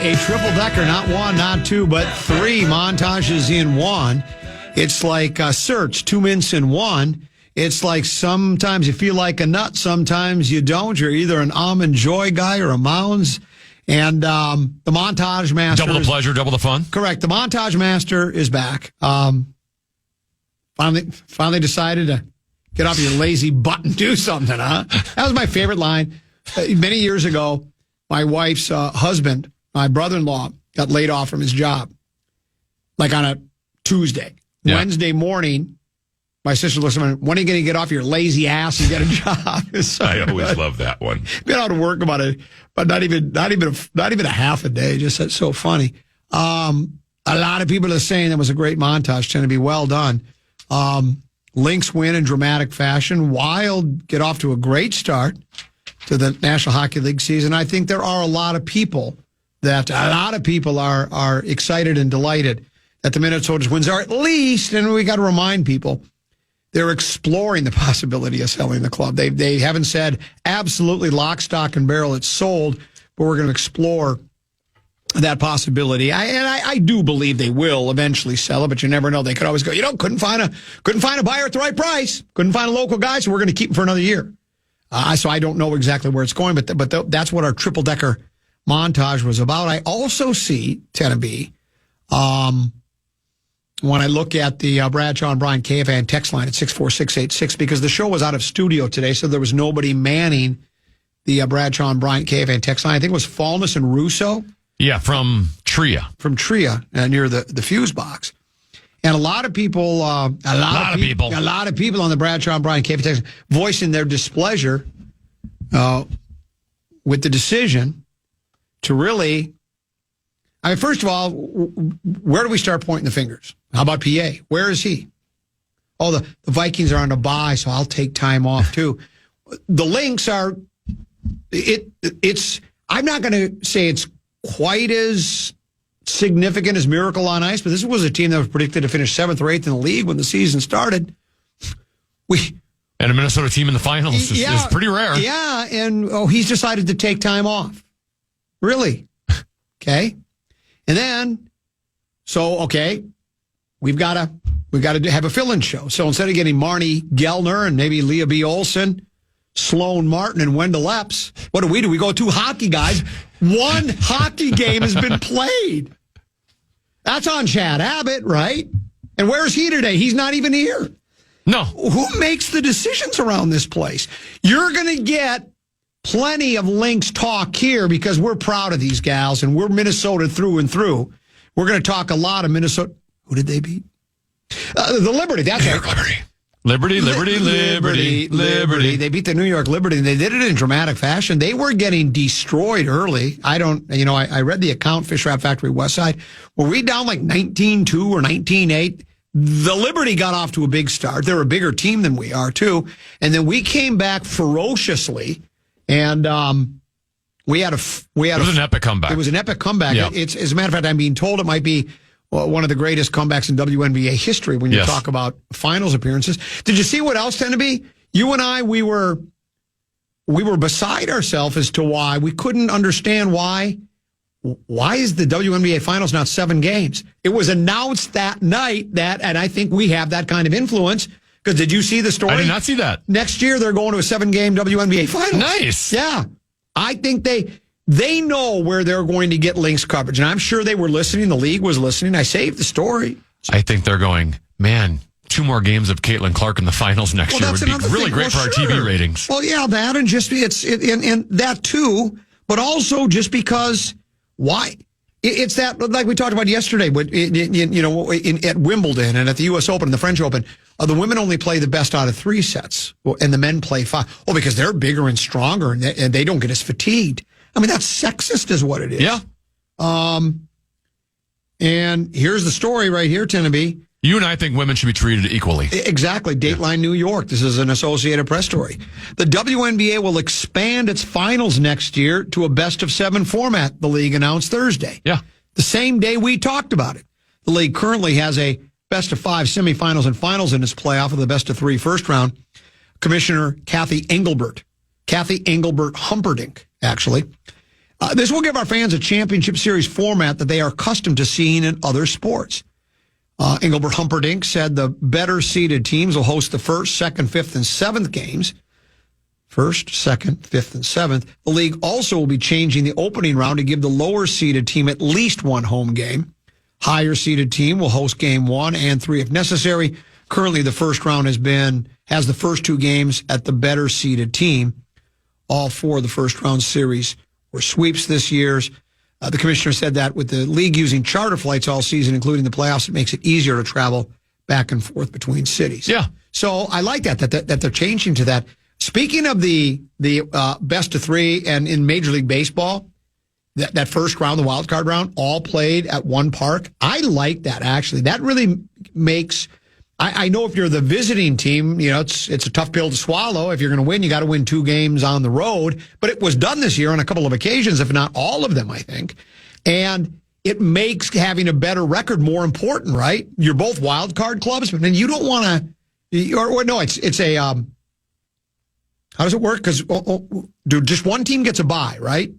a triple-decker, not one, not two, but three montages in one. It's like Search, 2 mints in one. It's like sometimes you feel like a nut, sometimes you don't. You're either an Almond Joy guy or a Mounds. And the Montage Master. Double the pleasure, double the fun. Correct. The Montage Master is back. Finally decided to get off your lazy butt and do something, huh? That was my favorite line. Many years ago, my wife's husband, my brother-in-law, got laid off from his job, like on a Tuesday. Yeah. Wednesday morning, my sister looks at me, when are you going to get off your lazy ass and get a job? So I always love that one. Been out of work about not even a half a day. Just that's so funny. A lot of people are saying that was a great montage. Tend to be well done. Lynx win in dramatic fashion. Wild get off to a great start to the National Hockey League season. I think there are a lot of people are excited and delighted that the Minnesota Twins are at least, and we got to remind people, they're exploring the possibility of selling the club. They haven't said absolutely lock, stock, and barrel it's sold, but we're going to explore that possibility. I do believe they will eventually sell it, but you never know. They could always go, couldn't find a buyer at the right price, couldn't find a local guy, so we're going to keep him for another year. So I don't know exactly where it's going, but that's what our triple-decker montage was about. I also see, Tennessee, when I look at the Bradshaw and Brian KFAN text line at 64686, because the show was out of studio today, so there was nobody manning the Bradshaw and Brian KFAN text line. I think it was Fallness and Russo. Yeah, from Tria. Near the fuse box. And a lot of people on the Bradshaw and Brian KFAN text voicing their displeasure with the decision to really, first of all, where do we start pointing the fingers? How about PA? Where is he? Oh, the Vikings are on a bye, so I'll take time off too. The Lynx are, I'm not going to say it's quite as significant as Miracle on Ice, but this was a team that was predicted to finish 7th or 8th in the league when the season started. And a Minnesota team in the finals is pretty rare. Yeah, and he's decided to take time off. Really? Okay. And then, we've got to have a fill-in show. So instead of getting Marnie Gellner and maybe Leah B. Olson, Sloan Martin and Wendell Epps, what do? We go 2 hockey guys. One hockey game has been played. That's on Chad Abbott, right? And where's he today? He's not even here. No. Who makes the decisions around this place? You're going to get plenty of Lynx talk here because we're proud of these gals and we're Minnesota through and through. We're going to talk a lot of Minnesota. Who did they beat? The Liberty. That's right. Liberty. They beat the New York Liberty, and they did it in dramatic fashion. They were getting destroyed early. I read the account, Fish Wrap Factory Westside. Were we down like 19-2 or 19-8? The Liberty got off to a big start. They're a bigger team than we are, too. And then we came back ferociously, and it was an epic comeback. It was an epic comeback. Yep. As a matter of fact, I'm being told it might be one of the greatest comebacks in WNBA history when you talk about finals appearances. Did you see what else tended to be? You and I, we were beside ourselves as to why we couldn't understand why is the WNBA finals not 7 games? It was announced that night and I think we have that kind of influence. Because did you see the story? I did not see that. Next year they're going to a 7-game WNBA finals. Nice. Yeah. I think they know where they're going to get Lynx coverage. And I'm sure they were listening. The league was listening. I saved the story. I think they're going, man, 2 more games of Caitlin Clark in the finals next year would be really great for our TV ratings. Well, yeah, that and just and that too, but also just because why? It's that, like we talked about yesterday, at Wimbledon and at the U.S. Open and the French Open, the women only play the best out of 3 sets, and the men play 5. Oh, because they're bigger and stronger, and they don't get as fatigued. I mean, that's sexist is what it is. Yeah. And here's the story right here, Tennessee. You and I think women should be treated equally. Exactly. Dateline New York. This is an Associated Press story. The WNBA will expand its finals next year to a best-of-7 format, the league announced Thursday. Yeah. The same day we talked about it. The league currently has a best-of-5 semifinals and finals in its playoff with a best-of-3 first round. Commissioner Kathy Engelbert Humperdinck, actually, This will give our fans a championship series format that they are accustomed to seeing in other sports. Engelbert Humperdinck said the better seeded teams will host the first, second, fifth, and seventh games. First, second, fifth, and seventh. The league also will be changing the opening round to give the lower seeded team at least one home game. Higher seeded team will host game 1 and 3 if necessary. Currently, the first round has the first 2 games at the better seeded team. All 4 of the first round series were sweeps this year. The commissioner said that with the league using charter flights all season, including the playoffs, it makes it easier to travel back and forth between cities. Yeah. So I like that they're changing to that. Speaking of the best of 3 and in Major League Baseball, that first round, the wild card round, all played at one park. I like that, actually. That really makes... I know if you're the visiting team, it's a tough pill to swallow. If you're going to win, you got to win 2 games on the road. But it was done this year on a couple of occasions, if not all of them, I think. And it makes having a better record more important, right? You're both wild card clubs, but then you don't want to... Or no, it's a... how does it work? Because just one team gets a bye, right?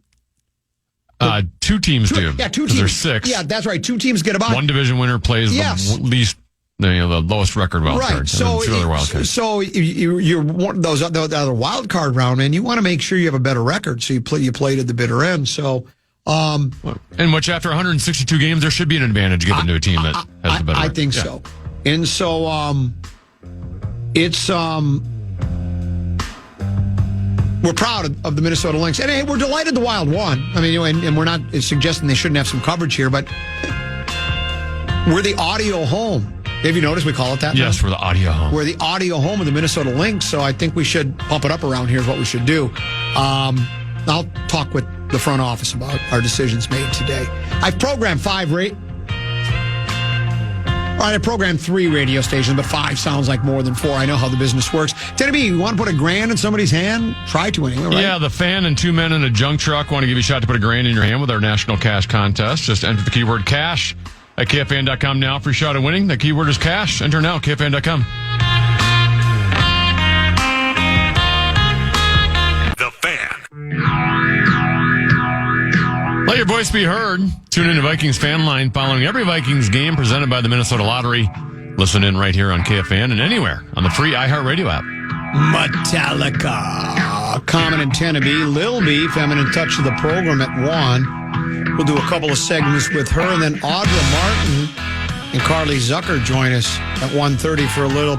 2 teams do. Yeah, 2 teams. There's 6. Yeah, that's right. 2 teams get a bye. One division winner plays the least... the lowest record wild card. Right. So, 2 other wild cards. So you're one of those other wild card round, and you want to make sure you have a better record. So you played at the bitter end. So, in which after 162 games, there should be an advantage given to a team that has the better record. I think so. And so, it's we're proud of the Minnesota Lynx, and hey, we're delighted the Wild won. I mean, and we're not suggesting they shouldn't have some coverage here, but we're the audio home. Have you noticed we call it that? Yes, we're the audio home. We're the audio home of the Minnesota Lynx, so I think we should pump it up around here is what we should do. I'll talk with the front office about our decisions made today. I've programmed 3 radio stations, but 5 sounds like more than 4. I know how the business works. Tennessee, you want to put $1,000 in somebody's hand? Try to anyway, right? Yeah, the fan and 2 men in a junk truck want to give you a shot to put $1,000 in your hand with our national cash contest. Just enter the keyword cash at KFAN.com now for a shot at winning. The keyword is cash. Enter now, KFAN.com. The Fan. Let your voice be heard. Tune in to Vikings Fan Line following every Vikings game presented by the Minnesota Lottery. Listen in right here on KFAN and anywhere on the free iHeartRadio app. Metallica. Common and Tennessee. Lil B, feminine touch of the program at 1. We'll do a couple of segments with her, and then Audra Martin and Carly Zucker join us at 1:30 for a little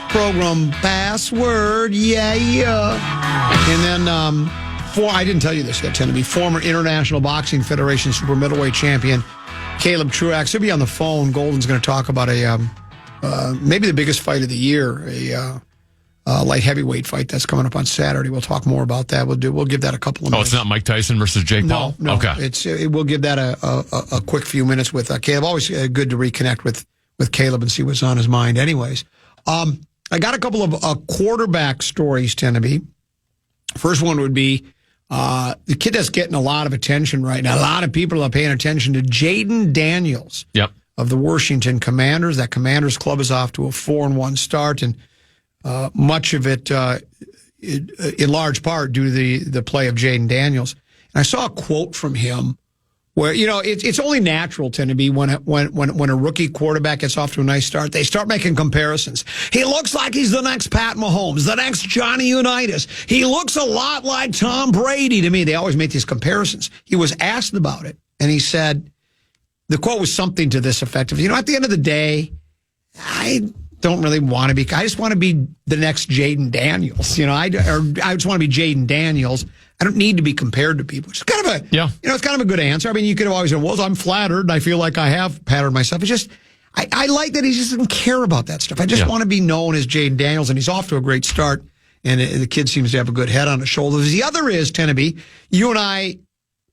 program password. Yeah. And then, I didn't tell you this yet, Tennessee, former International Boxing Federation super middleweight champion Caleb Truax. He'll be on the phone. Golden's going to talk about maybe the biggest fight of the year, a light heavyweight fight that's coming up on Saturday. We'll talk more about that. We'll give that a couple of minutes. Oh, it's not Mike Tyson versus Jake Paul? No. Okay. We'll give that a quick few minutes with Caleb. Always good to reconnect with Caleb and see what's on his mind anyways. I got a couple of quarterback stories, Tennessee. First one would be the kid that's getting a lot of attention right now. A lot of people are paying attention to Jaden Daniels of the Washington Commanders. That Commanders club is off to a 4-1 start, and much of it, in large part, due to the play of Jaden Daniels. And I saw a quote from him where, it's only natural, Tennessee, when a rookie quarterback gets off to a nice start, they start making comparisons. He looks like he's the next Pat Mahomes, the next Johnny Unitas. He looks a lot like Tom Brady to me. They always make these comparisons. He was asked about it, and he said, the quote was something to this effect of, at the end of the day, I don't really want to be. I just want to be the next Jaden Daniels. I just want to be Jaden Daniels. I don't need to be compared to people. It's kind of it's kind of a good answer. I mean, you could have always said, well, I'm flattered, and I feel like I have pattered myself. It's just, I like that he just doesn't care about that stuff. I just want to be known as Jaden Daniels, and he's off to a great start, and the kid seems to have a good head on his shoulders. The other is, Tennessee, you and I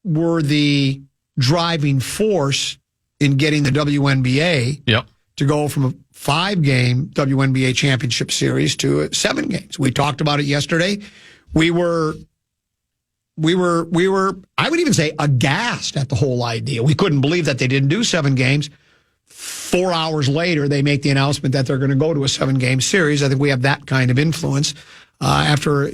were the driving force in getting the WNBA to go from a 5-game WNBA championship series to 7 games. We talked about it yesterday. We were, I would even say, aghast at the whole idea. We couldn't believe that they didn't do 7 games. 4 hours later, they make the announcement that they're going to go to a 7-game series. I think we have that kind of influence. After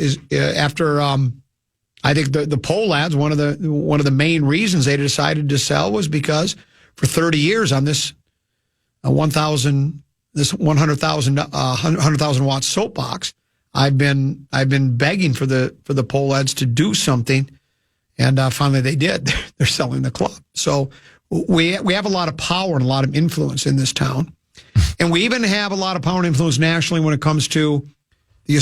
I think the poll ads, one of the main reasons they decided to sell was because for 30 years on this 100,000 watt soapbox, I've been begging for the poll ads to do something, and finally they did. They're selling the club. So we have a lot of power and a lot of influence in this town, and we even have a lot of power and influence nationally when it comes to the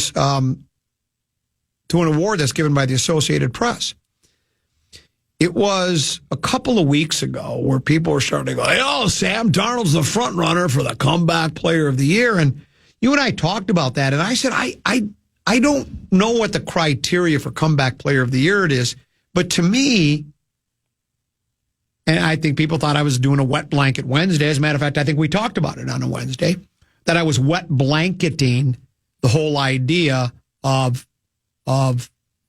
to an award that's given by the Associated Press. It was a couple of weeks ago where people were starting to go, Sam Darnold's the front runner for the comeback player of the year. And you and I talked about that. And I said, I don't know what the criteria for comeback player of the year it is. But to me, and I think people thought I was doing a wet blanket Wednesday. As a matter of fact, I think we talked about it on a Wednesday, that I was wet blanketing the whole idea of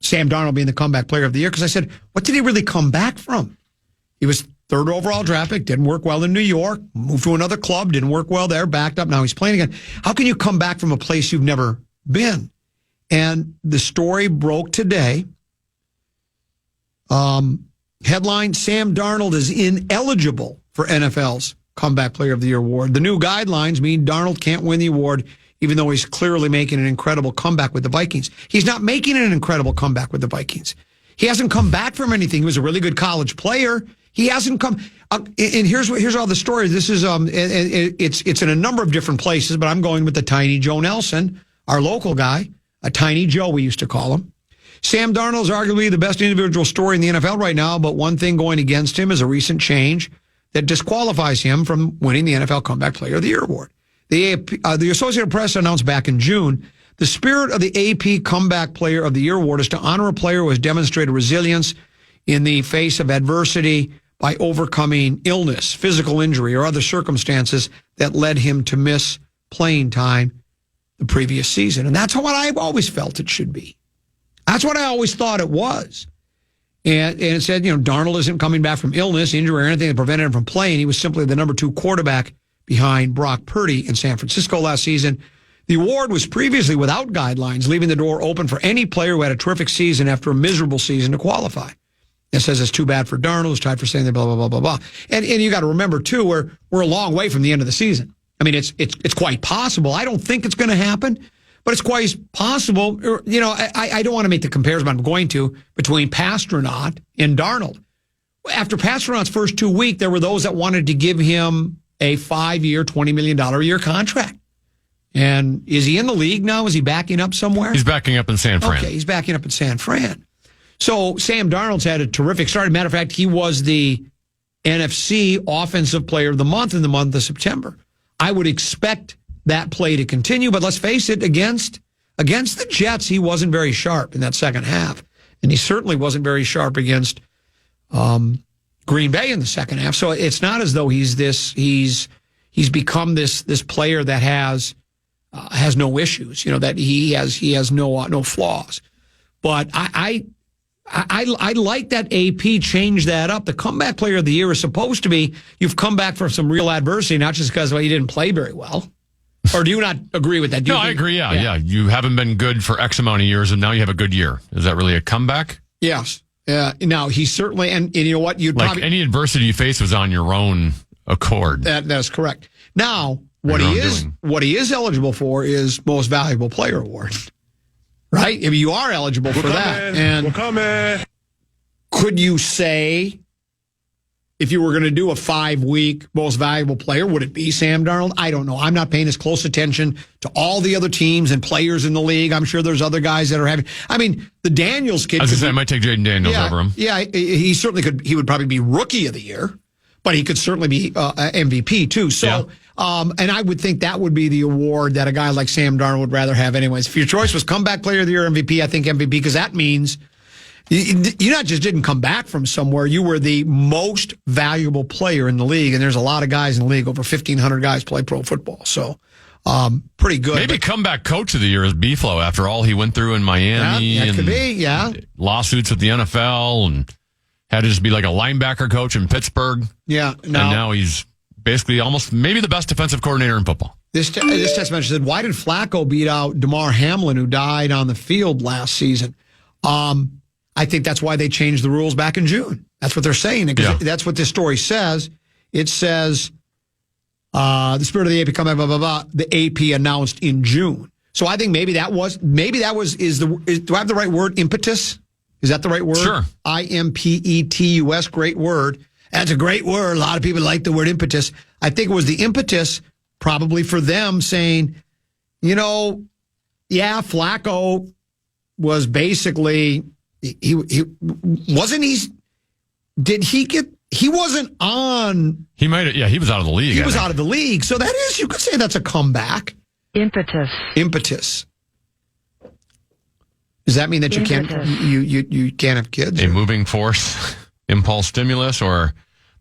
Sam Darnold being the comeback player of the year, because I said, what did he really come back from? He was third overall draft pick, didn't work well in New York, moved to another club, didn't work well there, backed up, now he's playing again. How can you come back from a place you've never been? And the story broke today. Headline, Sam Darnold is ineligible for NFL's comeback player of the year award. The new guidelines mean Darnold can't win the award even though he's clearly making an incredible comeback with the Vikings. He's not making an incredible comeback with the Vikings. He hasn't come back from anything. He was a really good college player. He hasn't come. And here's all the story. This is it's in a number of different places, but I'm going with the Tiny Joe Nelson, our local guy, a Tiny Joe we used to call him. Sam Darnold is arguably the best individual story in the NFL right now, but one thing going against him is a recent change that disqualifies him from winning the NFL Comeback Player of the Year award. The Associated Press announced back in June, the spirit of the AP Comeback Player of the Year award is to honor a player who has demonstrated resilience in the face of adversity by overcoming illness, physical injury, or other circumstances that led him to miss playing time the previous season. And that's what I've always felt it should be. That's what I always thought it was. And it said, Darnold isn't coming back from illness, injury, or anything that prevented him from playing. He was simply the number 2 quarterback behind Brock Purdy in San Francisco last season. The award was previously without guidelines, leaving the door open for any player who had a terrific season after a miserable season to qualify. It says it's too bad for Darnold. It's tied for saying that blah, blah, blah, blah, blah. And you got to remember, too, we're a long way from the end of the season. I mean, it's quite possible. I don't think it's going to happen, but it's quite possible. I don't want to make the comparison, but I'm going to, between Pasternaut and Darnold. After Pasternaut's first 2 weeks, there were those that wanted to give him a 5-year, $20 million a year contract. And is he in the league now? Is he backing up somewhere? He's backing up in San Fran. Okay, he's backing up in San Fran. So Sam Darnold's had a terrific start. As a matter of fact, he was the NFC Offensive Player of the Month in the month of September. I would expect that play to continue, but let's face it, against the Jets, he wasn't very sharp in that second half. And he certainly wasn't very sharp against Green Bay in the second half. So it's not as though he's become this player that has no issues, that he has no flaws. But I like that AP changed that up. The comeback player of the year is supposed to be, you've come back from some real adversity, not just because you didn't play very well. Or do you not agree with that? I agree. Yeah. You haven't been good for X amount of years, and now you have a good year. Is that really a comeback? Yes. Now, he certainly, and you know what? You'd probably, any adversity you face was on your own accord. That's correct. Now, what he is eligible for is Most Valuable Player Award. Right? I mean, you are eligible for that. And could you say, if you were going to do a 5-week Most Valuable Player, would it be Sam Darnold? I don't know. I'm not paying as close attention to all the other teams and players in the league. I'm sure there's other guys that are having. I mean, the Daniels kid. I was going to say, I might take Jaden Daniels over him. Yeah, he certainly could. He would probably be Rookie of the Year, but he could certainly be MVP too. So. And I would think that would be the award that a guy like Sam Darnold would rather have anyways. If your choice was Comeback Player of the Year, MVP, I think MVP, because that means you not just didn't come back from somewhere, you were the most valuable player in the league. And there's a lot of guys in the league, over 1,500 guys play pro football. So pretty good. Maybe Comeback Coach of the Year is B-Flow after all he went through in Miami. Yeah, that could be, yeah. Lawsuits with the NFL and had to just be like a linebacker coach in Pittsburgh. Yeah. And now he's basically almost maybe the best defensive coordinator in football. This text message said, why did Flacco beat out DeMar Hamlin, who died on the field last season? I I think that's why they changed the rules back in June. That's what they're saying. Because that's what this story says. It says, the spirit of the AP coming, blah, blah, blah, the AP announced in June. So I think maybe that was, do I have the right word, impetus? Is that the right word? Sure. IMPETUS, great word. That's a great word. A lot of people like the word impetus. I think it was the impetus probably for them saying, Flacco was basically, he wasn't on. He might have, he was out of the league. He was out of the league. So that is, you could say that's a comeback. Impetus. Does that mean that you can't have kids? A moving force, impulse stimulus, or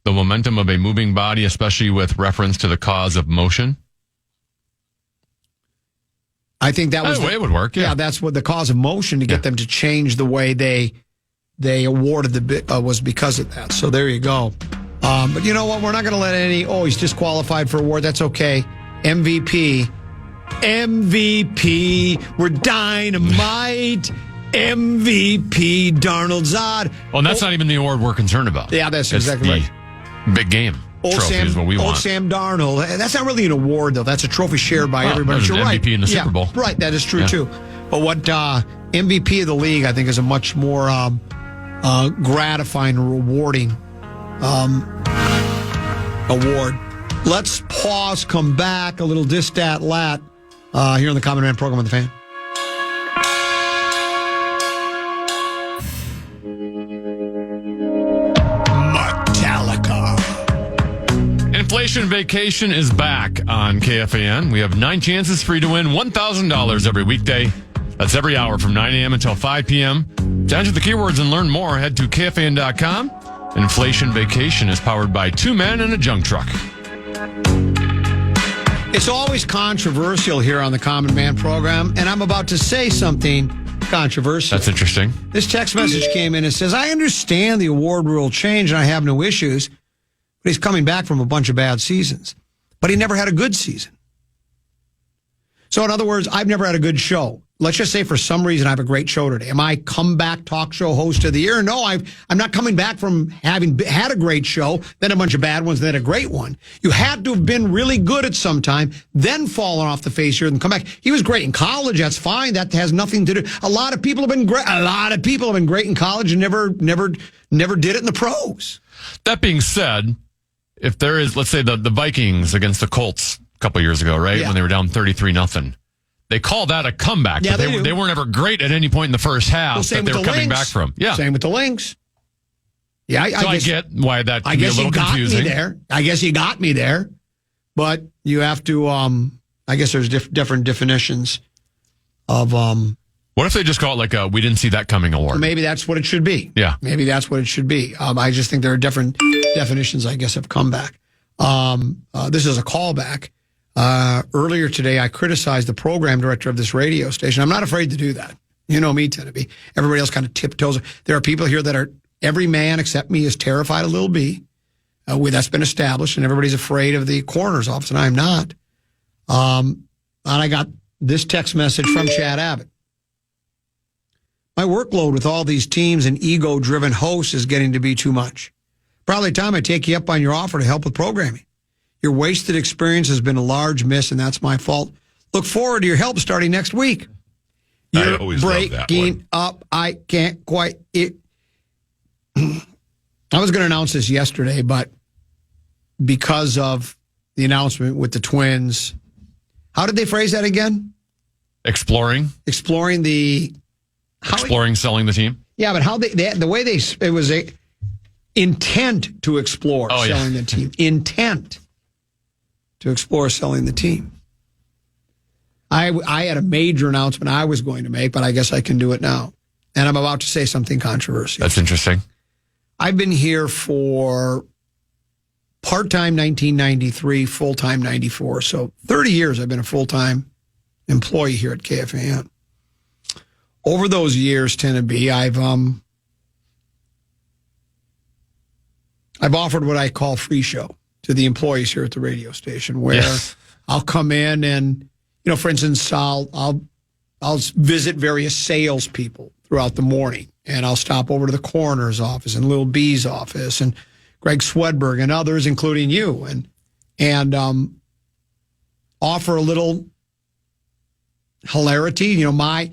the momentum of a moving body, especially with reference to the cause of motion? I think that was it would work. Yeah, that's what the cause of motion to get them to change the way they awarded the bid was because of that. So there you go. But you know what? We're not going to let he's disqualified for award. That's okay. MVP, we're dynamite. MVP, Darnold Zod. Well, and that's not even the award we're concerned about. Yeah, that's exactly right. Big game trophy is what we want. Old Sam Darnold. That's not really an award, though. That's a trophy shared by everybody. You're right. MVP in the Super Bowl. Right, that is true, too. But what MVP of the league, I think, is a much more gratifying and rewarding award. Let's pause, come back, a little distat lat here on the Common Man program on the Fan. Inflation Vacation is back on KFAN. We have 9 chances for you to win $1,000 every weekday. That's every hour from 9 a.m. until 5 p.m. To enter the keywords and learn more, head to KFAN.com. Inflation Vacation is powered by 2 men and a junk truck. It's always controversial here on the Common Man program, and I'm about to say something controversial. That's interesting. This text message came in and says, I understand the award rule change and I have no issues. But he's coming back from a bunch of bad seasons. But he never had a good season. So in other words, I've never had a good show. Let's just say for some reason I have a great show today. Am I comeback talk show host of the year? No, I'm not coming back from having had a great show, then a bunch of bad ones, then a great one. You had to have been really good at some time, then fallen off the face here and come back. He was great in college. That's fine. That has nothing to do. A lot of people have been great. A lot of people have been great in college and never did it in the pros. That being said, if there is, let's say the Vikings against the Colts a couple years ago, right? When they were down 33-0. They call that a comeback, but they weren't ever great at any point in the first half that they were coming back from. Yeah. Same with the Lynx. Yeah, I get why that can be a little confusing. I guess you got me there. But you have to, I guess there's different definitions of... What if they just call it like we didn't see that coming award? Maybe that's what it should be. Yeah. Maybe that's what it should be. I just think there are different definitions, I guess, of comeback. This is a callback. Earlier today, I criticized the program director of this radio station. I'm not afraid to do that. You know me, Tennessee. Everybody else kind of tiptoes. There are people here that are, every man except me is terrified of Little B. That's been established, and everybody's afraid of the coroner's office, and I'm not. And I got this text message from Chad Abbott. My workload with all these teams and ego-driven hosts is getting to be too much. Probably time I take you up on your offer to help with programming. Your wasted experience has been a large miss, and that's my fault. Look forward to your help starting next week. You're breaking up. I can't quite... I was going to announce this yesterday, but because of the announcement with the Twins... How did they phrase that again? Exploring selling the team. Yeah, but how the way it was a intent to explore selling the team. Intent to explore selling the team. I had a major announcement I was going to make, but I guess I can do it now. And I'm about to say something controversial. That's interesting. I've been here for part-time 1993, full-time 94. So 30 years I've been a full-time employee here at KFAN. Over those years, Tennessee, I've offered what I call free show to the employees here at the radio station, where I'll come in and, for instance, I'll visit various salespeople throughout the morning. And I'll stop over to the coroner's office and Lil B's office and Greg Swedberg and others, including you, and offer a little hilarity. You know, my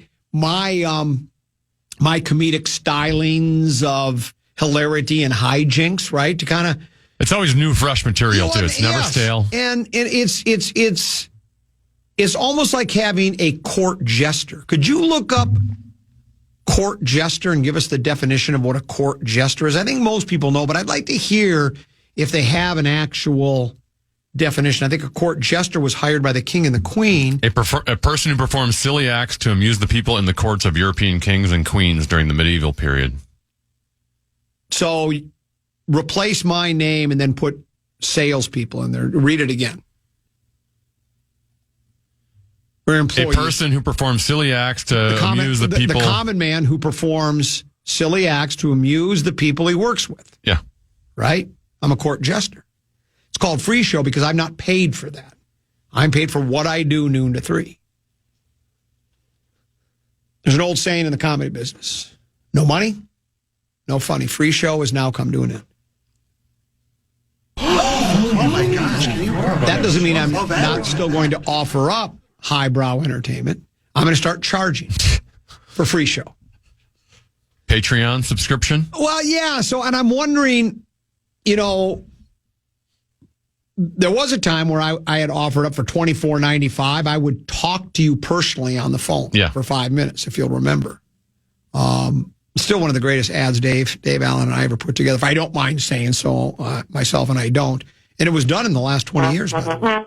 comedic stylings of hilarity and hijinks, right? To kind of, it's always new, fresh material too. It's never stale. And it's almost like having a court jester. Could you look up court jester and give us the definition of what a court jester is? I think most people know, but I'd like to hear if they have an actual definition. I think a court jester was hired by the king and the queen. A person who performs silly acts to amuse the people in the courts of European kings and queens during the medieval period. So replace my name and then put salespeople in there. Read it again. We're employees. A person who performs silly acts to amuse the people. The common man who performs silly acts to amuse the people he works with. Yeah. Right? I'm a court jester. It's called free show because I'm not paid for that. I'm paid for what I do noon to 3. There's an old saying in the comedy business. No money, no funny. Free show has now come to an end. Oh my gosh. That doesn't mean I'm not still going to offer up highbrow entertainment. I'm going to start charging for free show. Patreon subscription? Well, yeah. So, and I'm wondering, you know, there was a time where I had offered up for $24.95. I would talk to you personally on the phone for 5 minutes, if you'll remember. Still one of the greatest ads Dave Allen and I ever put together, if I don't mind saying so, myself and I don't. And it was done in the last 20 years, by the way.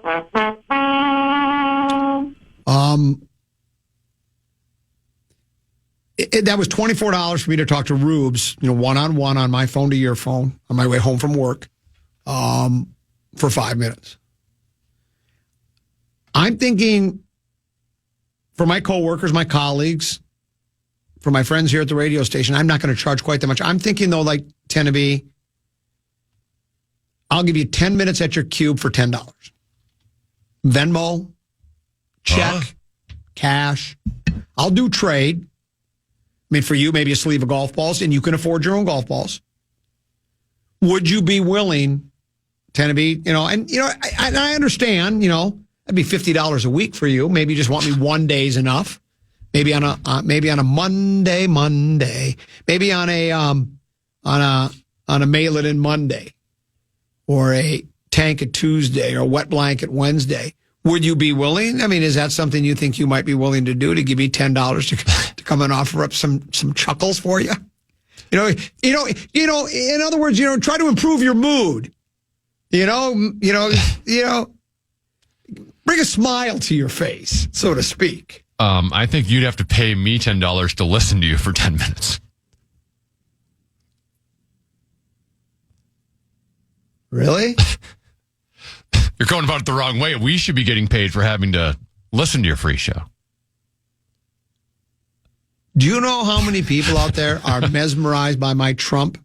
That was $24 for me to talk to Rubes, you know, one-on-one on my phone to your phone on my way home from work for 5 minutes. I'm thinking for my coworkers, my colleagues, for my friends here at the radio station, I'm not going to charge quite that much. I'm thinking, though, like Teneby, I'll give you 10 minutes at your cube for $10. Venmo, check, cash. I'll do trade. I mean, for you, maybe a sleeve of golf balls, and you can afford your own golf balls. Would you be willing, Teneby, you know, and, you know, I understand, you know, that'd be $50 a week for you. Maybe you just want me one day's enough. Maybe on a Monday, maybe on a mail it in Monday, or a tank it Tuesday, or a wet blanket Wednesday. Would you be willing? I mean, is that something you think you might be willing to do, to give me $10 to come and offer up some chuckles for you? You know. In other words, you know, try to improve your mood. You know, bring a smile to your face, so to speak. I think you'd have to pay me $10 to listen to you for 10 minutes. Really? You're going about it the wrong way. We should be getting paid for having to listen to your free show. Do you know how many people out there are mesmerized by my Trump?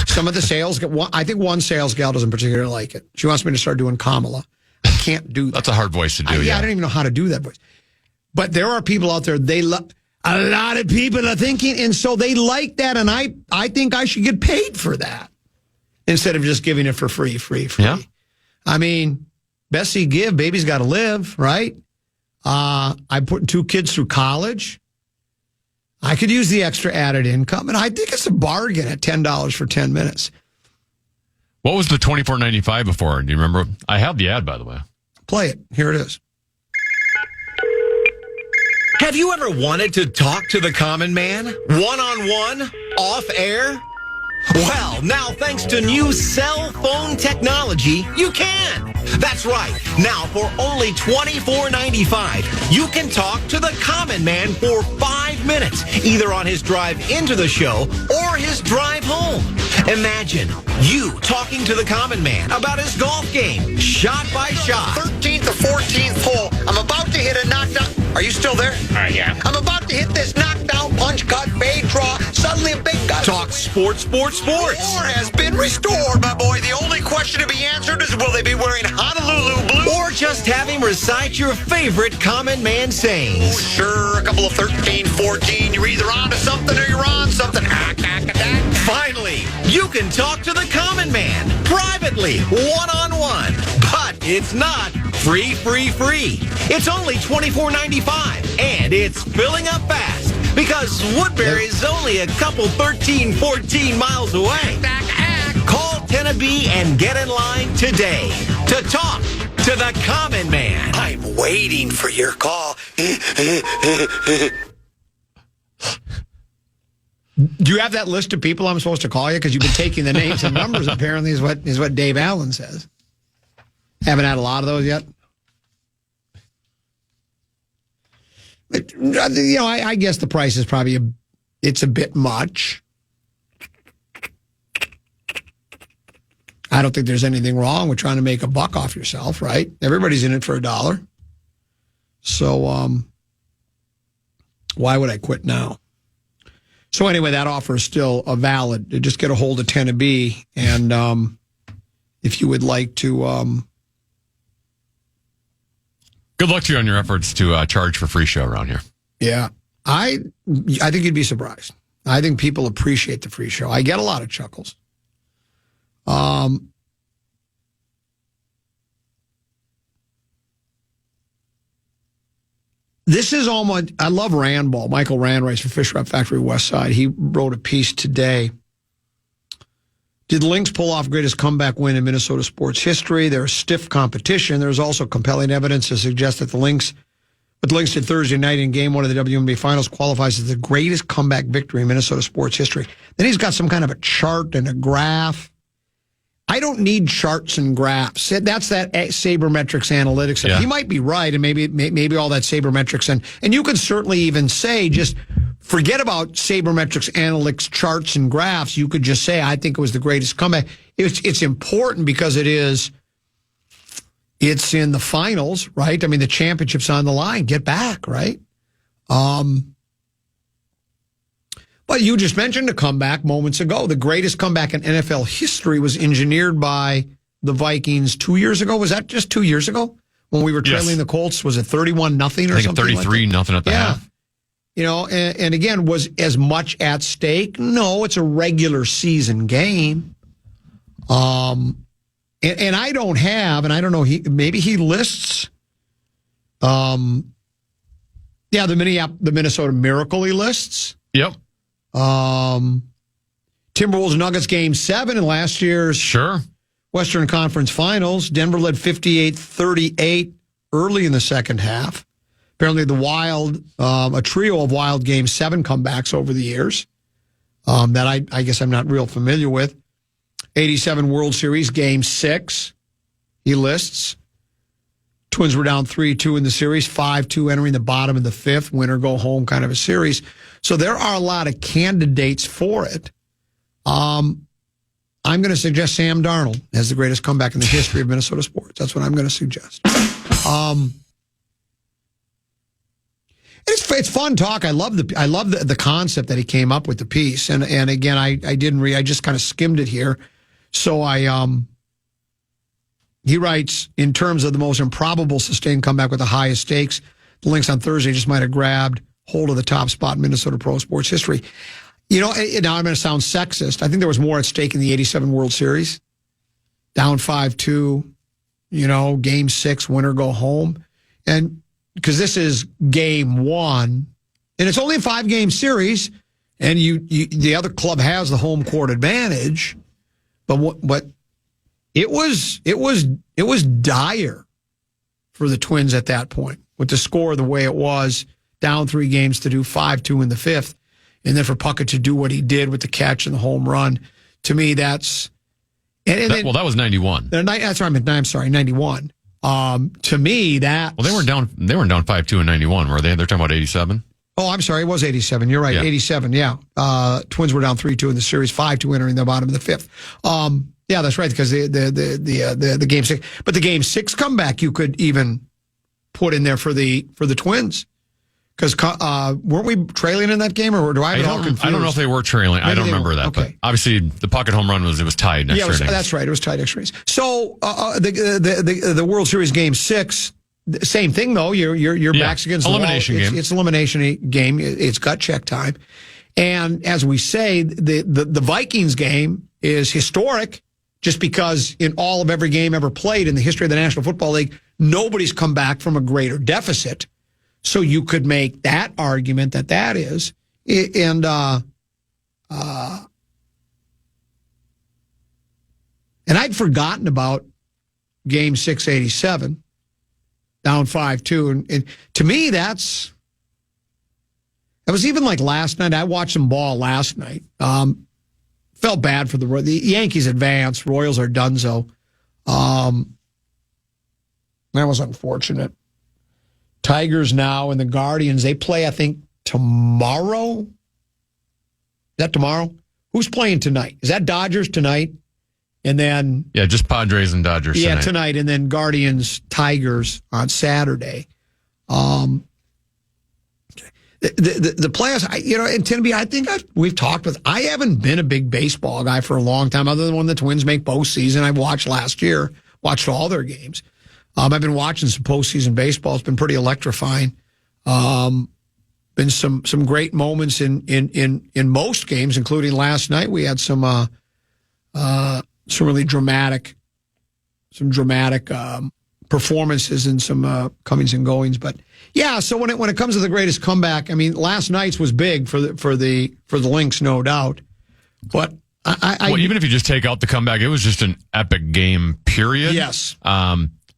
Some of the sales, I think one sales gal doesn't particularly like it. She wants me to start doing Kamala. I can't do that. That's a hard voice to do, I don't even know how to do that voice. But there are people out there, a lot of people are thinking, and so they like that, and I think I should get paid for that instead of just giving it for free. Yeah. I mean, Bessie give, baby's got to live, right? I'm putting 2 kids through college. I could use the extra added income, and I think it's a bargain at $10 for 10 minutes. What was the $24.95 before? Do you remember? I have the ad, by the way. Play it. Here it is. Have you ever wanted to talk to the common man? One-on-one? Off air? Well, now thanks to new cell phone technology, you can. That's right. Now for only $24.95, you can talk to the common man for 5 minutes, either on his drive into the show or his drive home. Imagine you talking to the common man about his golf game, shot by shot. 13th or 14th hole. I'm about to hit a knockdown. Are you still there? Yeah. I'm about to hit this knockdown, punch, cut, fade, draw. Suddenly a big guy. Talk sports. War has been restored, my boy. The only question to be answered is, will they be wearing Honolulu blue? Or just have him recite your favorite common man sayings. Sure, a couple of 13, 14. You're either on to something or you're on something. Finally, you can talk to the common man privately, one-on-one. But it's not free. It's only $24.95, and it's filling up fast because Woodbury's only a couple 13, 14 miles away. Call Tennessee and get in line today to talk to the common man. I'm waiting for your call. Do you have that list of people I'm supposed to call you? Because you've been taking the names and numbers, apparently, is what Dave Allen says. Haven't had a lot of those yet. But, I guess the price is probably it's a bit much. I don't think there's anything wrong with trying to make a buck off yourself, right? Everybody's in it for $1. So why would I quit now? So anyway, that offer is still valid. Just get a hold of Tennessee, and if you would like to... Good luck to you on your efforts to charge for free show around here. Yeah. I think you'd be surprised. I think people appreciate the free show. I get a lot of chuckles. This is almost, I love Randball. Michael Rand writes for Fish Wrap Factory West Side. He wrote a piece today. Did the Lynx pull off greatest comeback win in Minnesota sports history? There's stiff competition. There's also compelling evidence to suggest that what the Lynx did Thursday night in Game 1 of the WNBA Finals qualifies as the greatest comeback victory in Minnesota sports history. Then he's got some kind of a chart and a graph. I don't need charts and graphs. That's that sabermetrics analytics. Yeah. He might be right, and maybe all that sabermetrics. And you can certainly even say, just forget about sabermetrics analytics, charts, and graphs. You could just say, I think it was the greatest comeback. It's important because it's in the finals, right? I mean, the championship's on the line. Get back, right? But you just mentioned a comeback moments ago. The greatest comeback in NFL history was engineered by the Vikings 2 years ago. Was that just 2 years ago when we were trailing the Colts? Was it 31-0 or something? I think 33-0 at the half. And again, was as much at stake? No, it's a regular season game. And I don't have, and I don't know, maybe he lists, the Minnesota Miracle he lists. Yep. Timberwolves Nuggets game 7 in last year's Western Conference Finals. Denver led 58-38 early in the second half. Apparently the Wild, a trio of Wild game 7 comebacks over the years that I guess I'm not real familiar with. 87 World Series game 6 he lists. Twins were down 3-2 in the series, 5-2 entering the bottom of the 5th, win or go home kind of a series. So there are a lot of candidates for it. I'm going to suggest Sam Darnold has the greatest comeback in the history of Minnesota sports. That's what I'm going to suggest. It's fun talk. I love the concept that he came up with the piece. And again, I didn't read. I just kind of skimmed it here. So he writes, in terms of the most improbable sustained comeback with the highest stakes, the Lynx on Thursday just might have grabbed hold of the top spot in Minnesota pro sports history. Now I'm going to sound sexist. I think there was more at stake in the 87 World Series. Down 5-2, game 6, winner go home. And because this is game 1, and it's only a 5-game series, and the other club has the home court advantage, but it was dire for the Twins at that point with the score the way it was, down 3 games to do 5-2 in the 5th, and then for Puckett to do what he did with the catch and the home run. To me, that's that was 91. That's right. I'm sorry, 91. To me, that they weren't down 5-2 in 91, were they? They're talking about 87. Oh, I'm sorry, it was 87. You're right, 87. Yeah, Twins were down 3-2 in the series, 5-2 entering the bottom of the 5th. Yeah, that's right, because the game 6, but the game 6 comeback you could even put in there for the Twins, Because weren't we trailing in that game, or do I have it all confused? I don't know if they were trailing. I don't remember that. Okay. But obviously, the pocket home run was tied. Yeah, that's right. It was tied extra innings. So the World Series Game 6, same thing though. Your backs against elimination the wall. game. It's elimination game. It's gut check time. And as we say, the Vikings game is historic just because in all of every game ever played in the history of the National Football League, nobody's come back from a greater deficit. So you could make that argument that is. And I'd forgotten about game 687, down 5-2. And to me, that was even like last night. I watched some ball last night. Felt bad for the Yankees advance. Royals are donezo. That was unfortunate. Tigers now and the Guardians, they play, I think, tomorrow. Is that tomorrow? Who's playing tonight? Is that Dodgers tonight? And then... Yeah, just Padres and Dodgers tonight. Yeah, tonight. And then Guardians, Tigers on Saturday. The players, and Timothy, I think we've talked with... I haven't been a big baseball guy for a long time, other than when the Twins make postseason. I watched last year, watched all their games. I've been watching some postseason baseball. It's been pretty electrifying. Been some great moments in most games, including last night. We had some really dramatic performances and some comings and goings. But yeah, so when it comes to the greatest comeback, I mean, last night's was big for the Lynx, no doubt. But even if you just take out the comeback, it was just an epic game. Period. Yes.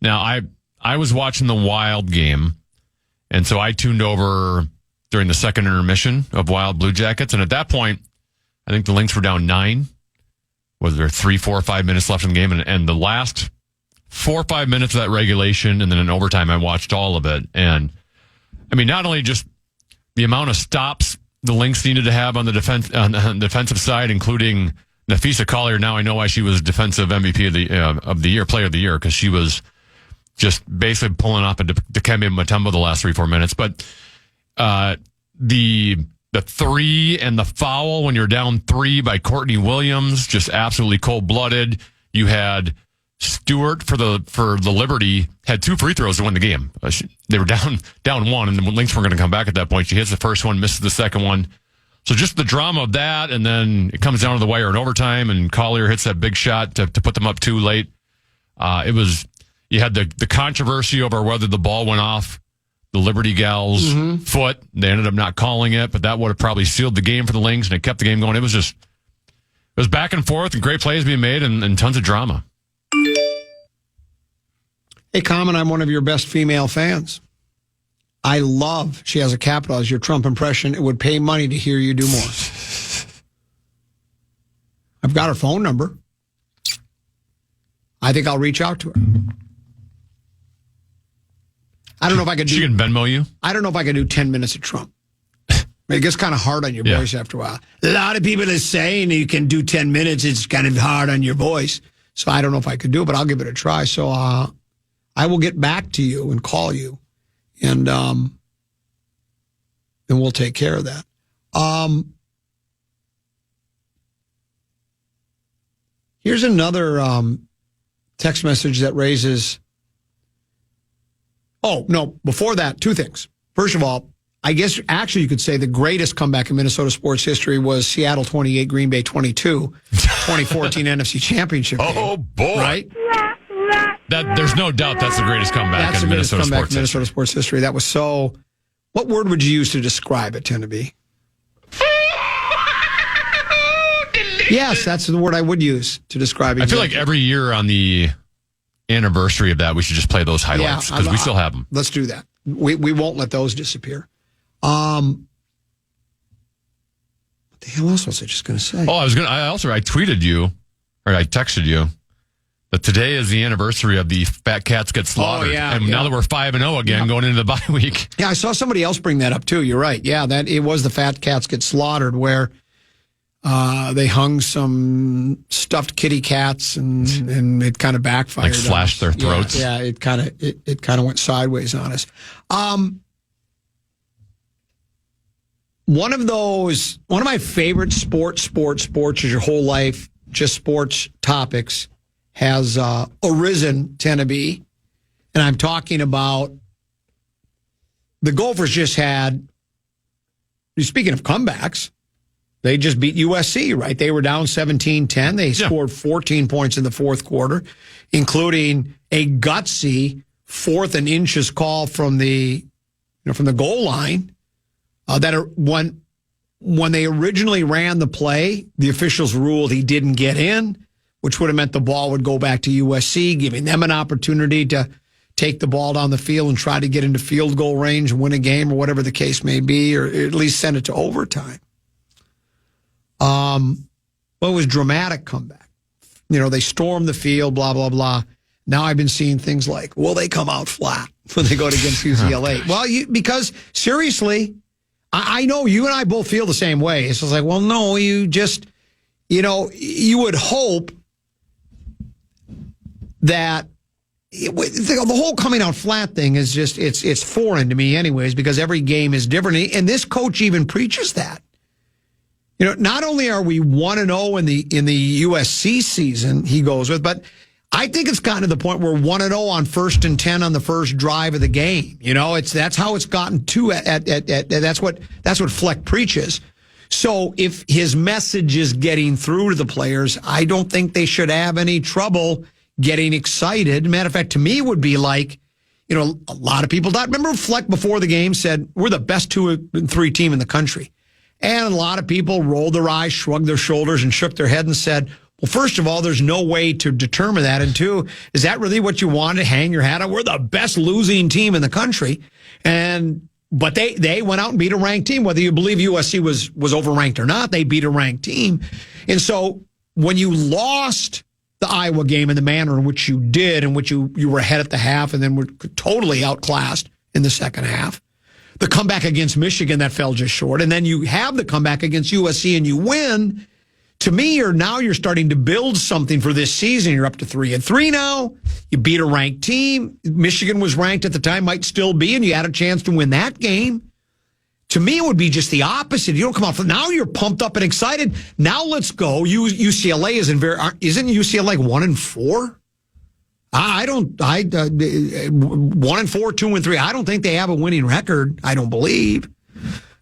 Now, I was watching the Wild game, and so I tuned over during the second intermission of Wild Blue Jackets, and at that point, I think the Lynx were down 9. Was there 3, 4, 5 minutes left in the game? And the last 4 or 5 minutes of that regulation, and then in overtime, I watched all of it. And, I mean, not only just the amount of stops the Lynx needed to have on the defensive side, including Nafisa Collier. Now I know why she was defensive MVP of the year, player of the year, because she was just basically pulling up into Dikembe Mutombo the last 3-4 minutes. But the 3 and the foul when you're down 3 by Courtney Williams, just absolutely cold-blooded. You had Stewart for the Liberty had 2 free throws to win the game. They were down 1, and the Lynx were going to come back at that point. She hits the first one, misses the second one. So just the drama of that, and then it comes down to the wire in overtime, and Collier hits that big shot to put them up 2 late. You had the controversy over whether the ball went off the Liberty Gals' foot. They ended up not calling it, but that would have probably sealed the game for the Lynx, and it kept the game going. It was back and forth, and great plays being made, and tons of drama. Hey, Common, I'm one of your best female fans. I love, she has a capital as your Trump impression. It would pay money to hear you do more. I've got her phone number. I think I'll reach out to her. I don't know if I could do... She can Venmo you? I don't know if I could do 10 minutes of Trump. It gets kind of hard on your voice after a while. A lot of people are saying you can do 10 minutes. It's kind of hard on your voice. So I don't know if I could do it, but I'll give it a try. So I will get back to you and call you, and we'll take care of that. Here's another text message that raises... Oh, no, before that, 2 things. First of all, I guess actually you could say the greatest comeback in Minnesota sports history was Seattle 28, Green Bay 22, 2014 NFC Championship game. Oh, boy. Right? There's no doubt that's the greatest comeback in Minnesota sports history. That was so... What word would you use to describe it, Tenneby? Yes, that's the word I would use to describe it. I feel like every year on the anniversary of that, we should just play those highlights because we still have them. Let's do that. We won't let those disappear. What the hell else was I just going to say? I tweeted you, or I texted you, that today is the anniversary of the Fat Cats Get Slaughtered. Now that we're 5-0 again, going into the bye week. Yeah, I saw somebody else bring that up too. You're right. Yeah, that it was the Fat Cats Get Slaughtered, where they hung some stuffed kitty cats and it kind of backfired. Like slashed their throats. Yeah, it kind of went sideways on us. one of my favorite sports is your whole life, just sports topics has arisen, tend to be. And I'm talking about the Gophers just had, speaking of comebacks, they just beat USC, right? They were down 17-10. They scored 14 points in the fourth quarter, including a gutsy 4th and inches call from the goal line. When they originally ran the play, the officials ruled he didn't get in, which would have meant the ball would go back to USC, giving them an opportunity to take the ball down the field and try to get into field goal range and win a game or whatever the case may be, or at least send it to overtime. Well, it was dramatic comeback. They stormed the field, blah, blah, blah. Now I've been seeing things like, will they come out flat when they go against UCLA? Well, because seriously, I know you and I both feel the same way. It's just like, well, no, you just, you would hope that the whole coming out flat thing is just, it's foreign to me anyways, because every game is different. And this coach even preaches that. Not only are we 1-0 in the USC season, he goes with, but I think it's gotten to the point where 1-0 on 1st and 10 on the first drive of the game. That's how it's gotten to that's what Fleck preaches. So if his message is getting through to the players, I don't think they should have any trouble getting excited. Matter of fact, to me, it would be like, a lot of people thought, remember Fleck before the game said, we're the best 2 and 3 team in the country. And a lot of people rolled their eyes, shrugged their shoulders, and shook their head and said, well, first of all, there's no way to determine that. And 2, is that really what you want to hang your hat on? We're the best losing team in the country. But they went out and beat a ranked team. Whether you believe USC was overranked or not, they beat a ranked team. And so when you lost the Iowa game in the manner in which you did, in which you were ahead at the half and then were totally outclassed in the second half, the comeback against Michigan that fell just short, and then you have the comeback against USC and you win, to me, you're starting to build something for this season. You're up to 3-3 now. You beat a ranked team. Michigan was ranked at the time, might still be, and you had a chance to win that game. To me, it would be just the opposite. You don't come out for now. You're pumped up and excited. Now let's go. UCLA isn't UCLA 1-4? I don't. 1-4, 2-3. I don't think they have a winning record. I don't believe.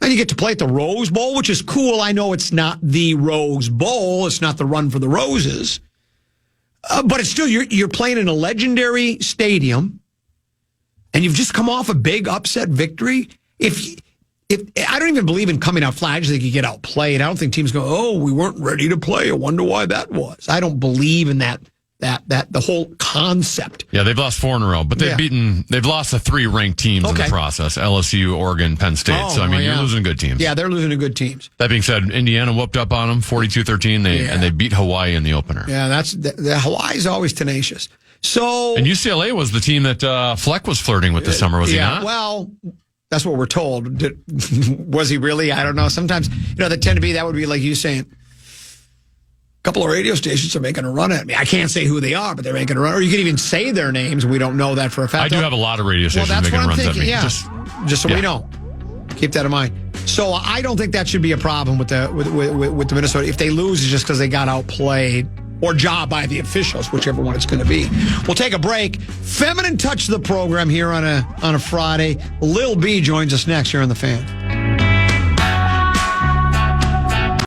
And you get to play at the Rose Bowl, which is cool. I know it's not the Rose Bowl. It's not the Run for the Roses. But it's still, you're playing in a legendary stadium, and you've just come off a big upset victory. If I don't even believe in coming out flat. I just think you get outplayed. I don't think teams go, oh, we weren't ready to play. I wonder why that was. I don't believe in that the whole concept. Yeah, they've lost 4 in a row, but they've lost the 3 ranked teams in the process: LSU, Oregon, Penn State. So you're losing good teams. Yeah, they're losing to good teams. That being said, Indiana whooped up on them 42-13. And they beat Hawaii in the opener. Yeah, Hawaii's always tenacious. So and UCLA was the team that Fleck was flirting with this summer, was he not? Well, that's what we're told. Was he really? I don't know. Sometimes, that would be like you saying, a couple of radio stations are making a run at me. I can't say who they are, but they're making a run. Or you can even say their names. We don't know that for a fact. I do have a lot of radio stations making runs at me. Yeah. Just so we know. Keep that in mind. So I don't think that should be a problem with the Minnesota. If they lose, it's just because they got outplayed or jobbed by the officials, whichever one it's going to be. We'll take a break. Feminine touch of the program here on a Friday. Lil B joins us next here on The Fan.